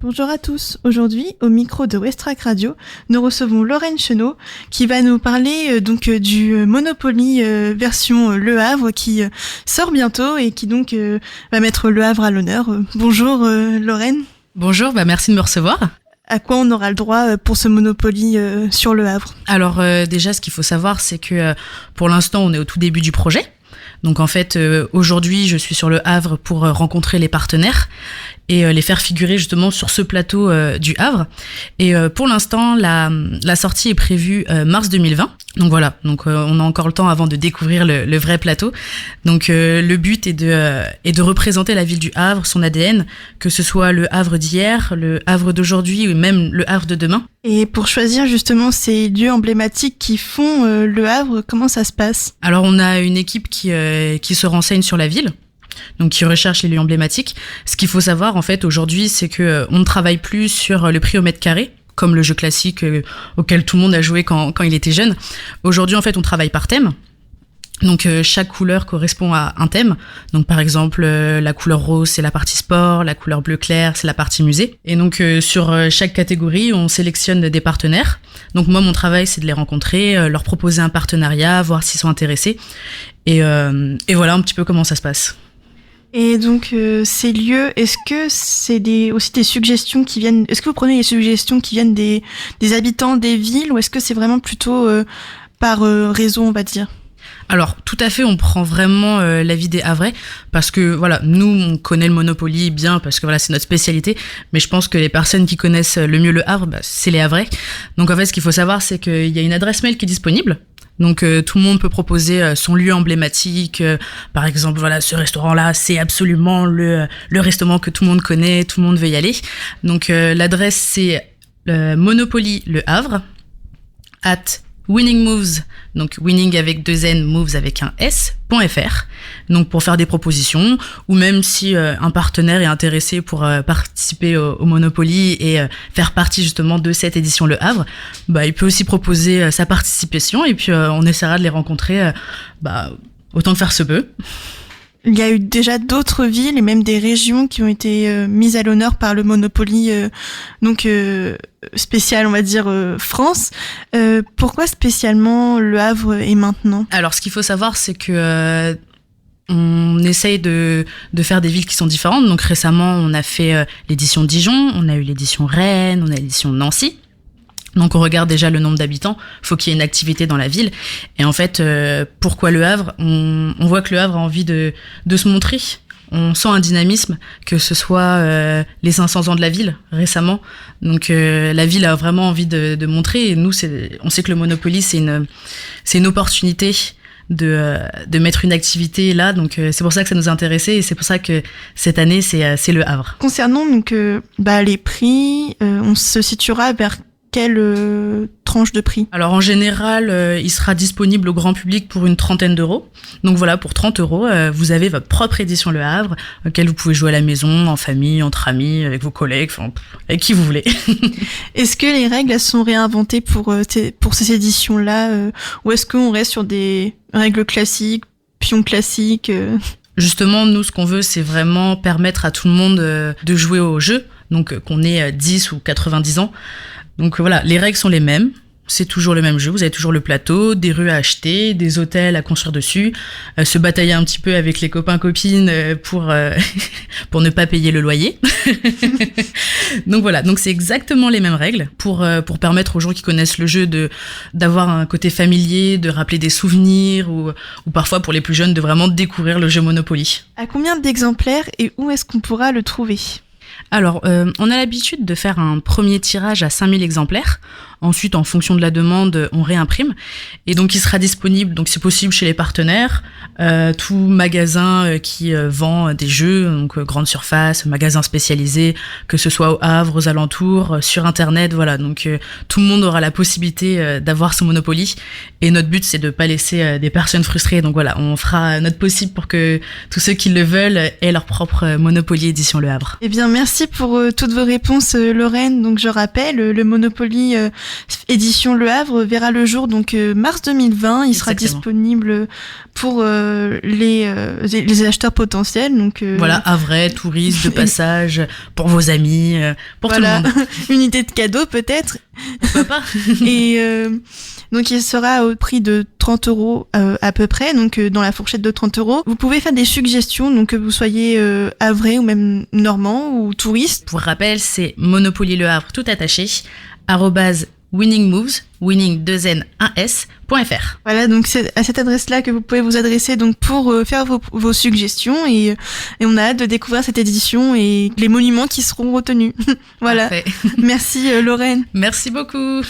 Bonjour à tous. Aujourd'hui, au micro de Westrack Radio, nous recevons Lorraine Chenot qui va nous parler du Monopoly version Le Havre qui sort bientôt et qui donc va mettre Le Havre à l'honneur. Bonjour Lorraine. Bonjour, merci de me recevoir. À quoi on aura le droit pour ce Monopoly sur Le Havre ? Alors déjà, ce qu'il faut savoir, c'est que pour l'instant, on est au tout début du projet. Donc en fait, aujourd'hui, je suis sur Le Havre pour rencontrer les partenaire et les faire figurer justement sur ce plateau du Havre. Et pour l'instant, la sortie est prévue mars 2020. Donc voilà, on a encore le temps avant de découvrir le vrai plateau. Donc le but est de représenter la ville du Havre, son ADN, que ce soit le Havre d'hier, le Havre d'aujourd'hui ou même le Havre de demain. Et pour choisir justement ces lieux emblématiques qui font Le Havre, comment ça se passe ? Alors on a une équipe qui se renseigne sur la ville, donc qui recherche les lieux emblématiques. Ce qu'il faut savoir en fait aujourd'hui, c'est que on ne travaille plus sur le prix au mètre carré, comme le jeu classique auquel tout le monde a joué quand il était jeune. Aujourd'hui en fait on travaille par thème. Donc chaque couleur correspond à un thème. Donc par exemple la couleur rose c'est la partie sport, la couleur bleu clair c'est la partie musée. Et donc sur chaque catégorie on sélectionne des partenaires. Donc moi mon travail c'est de les rencontrer, leur proposer un partenariat, voir s'ils sont intéressés. Et voilà un petit peu comment ça se passe. Et donc ces lieux, est-ce que c'est aussi des suggestions qui viennent ? Est-ce que vous prenez les suggestions qui viennent des habitants des villes ou est-ce que c'est vraiment plutôt par réseau on va dire ? Alors, tout à fait, on prend vraiment l'avis des Havrais parce que, voilà, nous, on connaît le Monopoly bien parce que, voilà, c'est notre spécialité. Mais je pense que les personnes qui connaissent le mieux le Havre, c'est les Havrais. Donc, en fait, ce qu'il faut savoir, c'est qu'il y a une adresse mail qui est disponible. Donc, tout le monde peut proposer son lieu emblématique. Par exemple, voilà, ce restaurant-là, c'est absolument le restaurant que tout le monde connaît, tout le monde veut y aller. Donc, l'adresse, c'est Monopoly Le Havre @Winning Moves, donc winning avec 2 N, moves avec un S.fr, donc pour faire des propositions, ou même si un partenaire est intéressé pour participer au Monopoly et faire partie justement de cette édition Le Havre, il peut aussi proposer sa participation et puis on essaiera de les rencontrer autant que faire se peut. Il y a eu déjà d'autres villes et même des régions qui ont été mises à l'honneur par le Monopoly, spécial, on va dire, France. Pourquoi spécialement Le Havre et maintenant ? Alors, ce qu'il faut savoir, c'est que on essaye de faire des villes qui sont différentes. Donc récemment, on a fait l'édition Dijon, on a eu l'édition Rennes, on a l'édition Nancy. Donc on regarde déjà le nombre d'habitants, faut qu'il y ait une activité dans la ville. Et en fait, pourquoi Le Havre ? On voit que Le Havre a envie de se montrer. On sent un dynamisme, que ce soit les 500 ans de la ville récemment. Donc la ville a vraiment envie de montrer. Et nous, on sait que le Monopoly, c'est une opportunité de mettre une activité là. Donc c'est pour ça que ça nous a intéressés et c'est pour ça que cette année, c'est Le Havre. Concernant donc les prix, on se situera vers quelle tranche de prix ? Alors en général, il sera disponible au grand public pour une 30aine d'euros. Donc voilà, pour 30 euros, vous avez votre propre édition Le Havre, auquel vous pouvez jouer à la maison, en famille, entre amis, avec vos collègues, avec qui vous voulez. Est-ce que les règles elles sont réinventées pour ces éditions-là ou est-ce qu'on reste sur des règles classiques, pions classiques Justement, nous, ce qu'on veut, c'est vraiment permettre à tout le monde de jouer au jeu, donc qu'on ait 10 ou 90 ans. Donc voilà, les règles sont les mêmes, c'est toujours le même jeu, vous avez toujours le plateau, des rues à acheter, des hôtels à construire dessus, se batailler un petit peu avec les copains-copines pour ne pas payer le loyer. Donc voilà, donc c'est exactement les mêmes règles pour permettre aux gens qui connaissent le jeu d'avoir un côté familier, de rappeler des souvenirs ou parfois pour les plus jeunes de vraiment découvrir le jeu Monopoly. À combien d'exemplaires et où est-ce qu'on pourra le trouver ? Alors, on a l'habitude de faire un premier tirage à 5000 exemplaires. Ensuite, en fonction de la demande, on réimprime. Et donc, il sera disponible, donc c'est possible chez les partenaires, tout magasin qui vend des jeux, donc grande surface, magasin spécialisé, que ce soit au Havre, aux alentours, sur Internet, voilà. Donc, tout le monde aura la possibilité d'avoir ce Monopoly. Et notre but, c'est de pas laisser des personnes frustrées. Donc voilà, on fera notre possible pour que tous ceux qui le veulent aient leur propre Monopoly édition Le Havre. Eh bien, merci Merci pour toutes vos réponses, Lorraine. Donc je rappelle, le Monopoly édition Le Havre verra le jour donc mars 2020. Il sera disponible pour les acheteurs potentiels. Donc voilà, Havrais, touristes de passage, pour vos amis, pour tout le monde. Une idée de cadeau peut-être. Pourquoi pas. Et donc il sera au prix de 30 € à peu près, donc dans la fourchette de 30 €. Vous pouvez faire des suggestions, donc que vous soyez havrais ou même normand ou touriste. Pour rappel, c'est Monopoly Le Havre tout attaché, @winningmoves, winning 2n1s.fr. Voilà, donc c'est à cette adresse-là que vous pouvez vous adresser donc pour faire vos suggestions et on a hâte de découvrir cette édition et les monuments qui seront retenus. Voilà. Parfait. Merci Lorraine. Merci beaucoup.